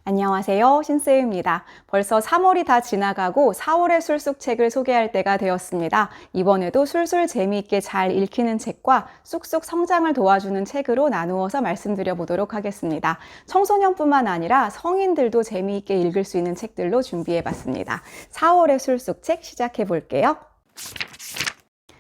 안녕하세요. 신쌤입니다. 벌써 3월이 다 지나가고 4월의 술쑥책을 소개할 때가 되었습니다. 이번에도 술술 재미있게 잘 읽히는 책과 쑥쑥 성장을 도와주는 책으로 나누어서 말씀드려 보도록 하겠습니다. 청소년뿐만 아니라 성인들도 재미있게 읽을 수 있는 책들로 준비해 봤습니다. 4월의 술쑥책 시작해 볼게요.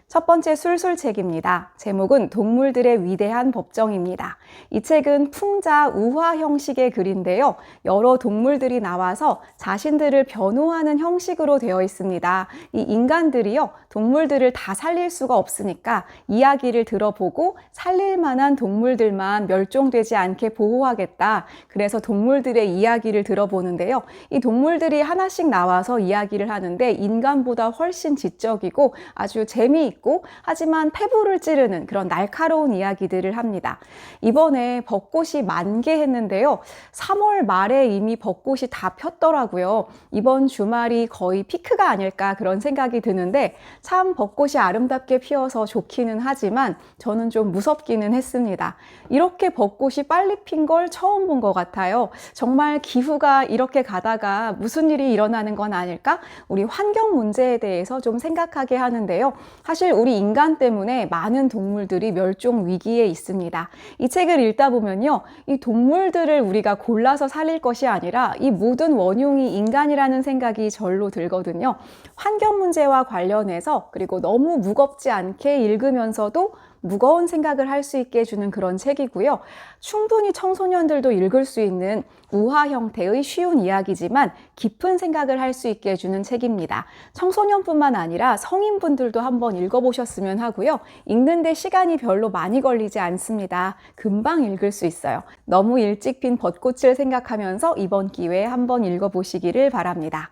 첫 번째 술술책입니다. 제목은 동물들의 위대한 법정입니다. 이 책은 풍자 우화 형식의 글인데요. 여러 동물들이 나와서 자신들을 변호하는 형식으로 되어 있습니다. 이 인간들이요, 동물들을 다 살릴 수가 없으니까 이야기를 들어보고 살릴 만한 동물들만 멸종되지 않게 보호하겠다. 그래서 동물들의 이야기를 들어보는데요. 이 동물들이 하나씩 나와서 이야기를 하는데 인간보다 훨씬 지적이고 아주 재미있고 하지만 폐부를 찌르는 그런 날카로운 이야기들을 합니다. 이번에 벚꽃이 만개했는데요. 3월 말에 이미 벚꽃이 다 폈더라고요. 이번 주말이 거의 피크가 아닐까 그런 생각이 드는데 참 벚꽃이 아름답게 피어서 좋기는 하지만 저는 좀 무섭기는 했습니다. 이렇게 벚꽃이 빨리 핀 걸 처음 본 것 같아요. 정말 기후가 이렇게 가다가 무슨 일이 일어나는 건 아닐까? 우리 환경 문제에 대해서 좀 생각하게 하는데요. 사실 우리 인간 때문에 많은 동물들이 멸종 위기에 있습니다. 이 책을 읽다 보면요, 이 동물들을 우리가 골라서 살릴 것이 아니라 이 모든 원흉이 인간이라는 생각이 절로 들거든요. 환경 문제와 관련해서 그리고 너무 무겁지 않게 읽으면서도 무거운 생각을 할 수 있게 해주는 그런 책이고요. 충분히 청소년들도 읽을 수 있는 우화 형태의 쉬운 이야기지만 깊은 생각을 할 수 있게 해주는 책입니다. 청소년뿐만 아니라 성인분들도 한번 읽어보셨으면 하고요. 읽는데 시간이 별로 많이 걸리지 않습니다. 금방 읽을 수 있어요. 너무 일찍 핀 벚꽃을 생각하면서 이번 기회에 한번 읽어보시기를 바랍니다.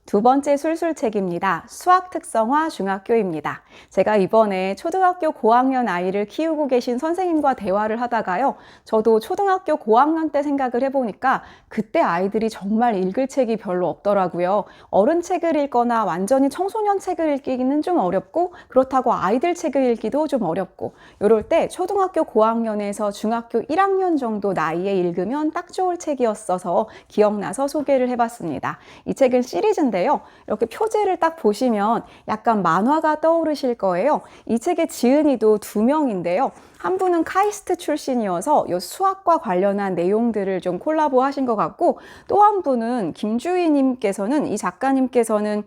두 번째 술술책입니다. 수학 특성화 중학교입니다. 제가 이번에 초등학교 고학년 아이를 키우고 계신 선생님과 대화를 하다가요. 저도 초등학교 고학년 때 생각을 해보니까 그때 아이들이 정말 읽을 책이 별로 없더라고요. 어른 책을 읽거나 완전히 청소년 책을 읽기는 좀 어렵고 그렇다고 아이들 책을 읽기도 좀 어렵고 이럴 때 초등학교 고학년에서 중학교 1학년 정도 나이에 읽으면 딱 좋을 책이었어서 기억나서 소개를 해봤습니다. 이 책은 시리즈인데요. 이렇게 표지를 딱 보시면 약간 만화가 떠오르실 거예요. 이 책의 지은이도 2명인데요. 한 분은 카이스트 출신이어서 이 수학과 관련한 내용들을 좀 콜라보 하신 것 같고 또 한 분은 김주희님께서는 이 작가님께서는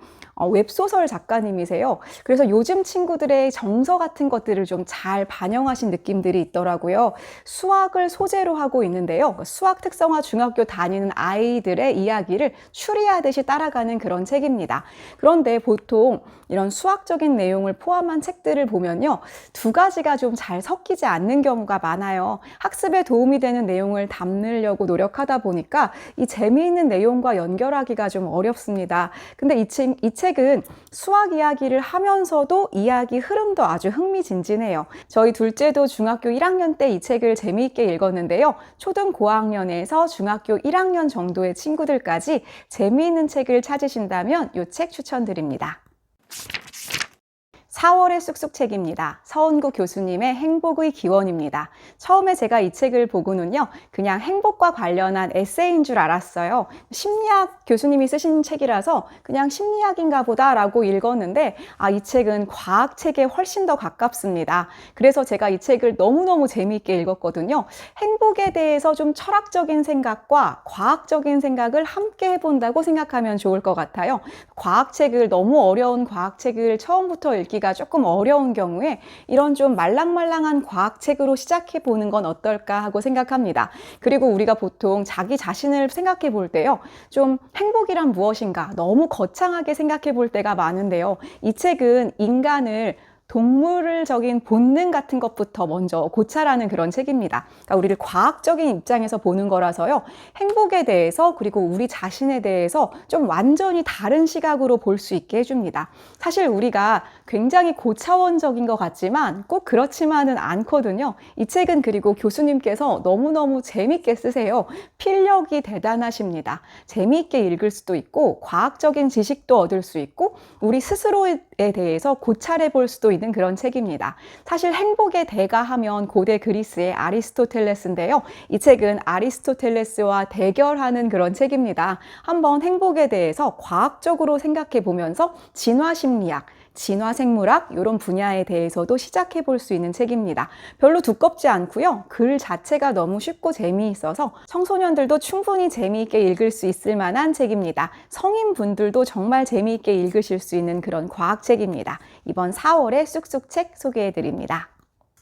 웹소설 작가님이세요. 그래서 요즘 친구들의 정서 같은 것들을 좀 잘 반영하신 느낌들이 있더라고요. 수학을 소재로 하고 있는데요. 수학 특성화 중학교 다니는 아이들의 이야기를 추리하듯이 따라가는 그런 책입니다. 그런데 보통 이런 수학적인 내용을 포함한 책들을 보면요. 두 가지가 좀 잘 섞이지 않는 경우가 많아요. 학습에 도움이 되는 내용을 담으려고 노력하다 보니까 이 재미있는 내용과 연결하기가 좀 어렵습니다. 근데 이 책은 수학 이야기를 하면서도 이야기 흐름도 아주 흥미진진해요. 저희 둘째도 중학교 1학년 때 이 책을 재미있게 읽었는데요. 초등 고학년에서 중학교 1학년 정도의 친구들까지 재미있는 책을 찾으신다면 이 책 추천드립니다. 4월의 쑥쑥책입니다. 서은구 교수님의 행복의 기원입니다. 처음에 제가 이 책을 보고는요, 그냥 행복과 관련한 에세이인 줄 알았어요. 심리학 교수님이 쓰신 책이라서 그냥 심리학인가 보다라고 읽었는데 이 책은 과학책에 훨씬 더 가깝습니다. 그래서 제가 이 책을 너무너무 재미있게 읽었거든요. 행복에 대해서 좀 철학적인 생각과 과학적인 생각을 함께 해본다고 생각하면 좋을 것 같아요. 과학책을 너무 어려운 과학책을 처음부터 읽기가 조금 어려운 경우에 이런 좀 말랑말랑한 과학책으로 시작해 보는 건 어떨까 하고 생각합니다. 그리고 우리가 보통 자기 자신을 생각해 볼 때요, 좀 행복이란 무엇인가 너무 거창하게 생각해 볼 때가 많은데요. 이 책은 인간을 동물적인 본능 같은 것부터 먼저 고찰하는 그런 책입니다. 그러니까 우리를 과학적인 입장에서 보는 거라서요. 행복에 대해서 그리고 우리 자신에 대해서 좀 완전히 다른 시각으로 볼 수 있게 해줍니다. 사실 우리가 굉장히 고차원적인 것 같지만 꼭 그렇지만은 않거든요. 이 책은 그리고 교수님께서 너무너무 재밌게 쓰세요. 필력이 대단하십니다. 재미있게 읽을 수도 있고 과학적인 지식도 얻을 수 있고 우리 스스로에 에 대해서 고찰해 볼 수도 있는 그런 책입니다. 사실 행복의 대가 하면 고대 그리스의 아리스토텔레스인데요. 이 책은 아리스토텔레스와 대결하는 그런 책입니다. 한번 행복에 대해서 과학적으로 생각해 보면서 진화심리학, 진화생물학 이런 분야에 대해서도 시작해 볼 수 있는 책입니다. 별로 두껍지 않고요. 글 자체가 너무 쉽고 재미있어서 청소년들도 충분히 재미있게 읽을 수 있을 만한 책입니다. 성인분들도 정말 재미있게 읽으실 수 있는 그런 과학책입니다. 이번 4월에 쑥쑥책 소개해 드립니다.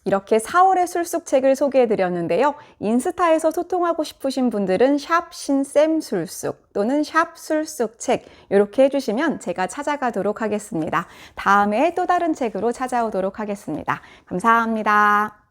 이렇게 4월의 술쑥책을 소개해 드렸는데요. 인스타에서 소통하고 싶으신 분들은 샵 신쌤술쑥 또는 샵 술쑥책 이렇게 해주시면 제가 찾아가도록 하겠습니다. 다음에 또 다른 책으로 찾아오도록 하겠습니다. 감사합니다.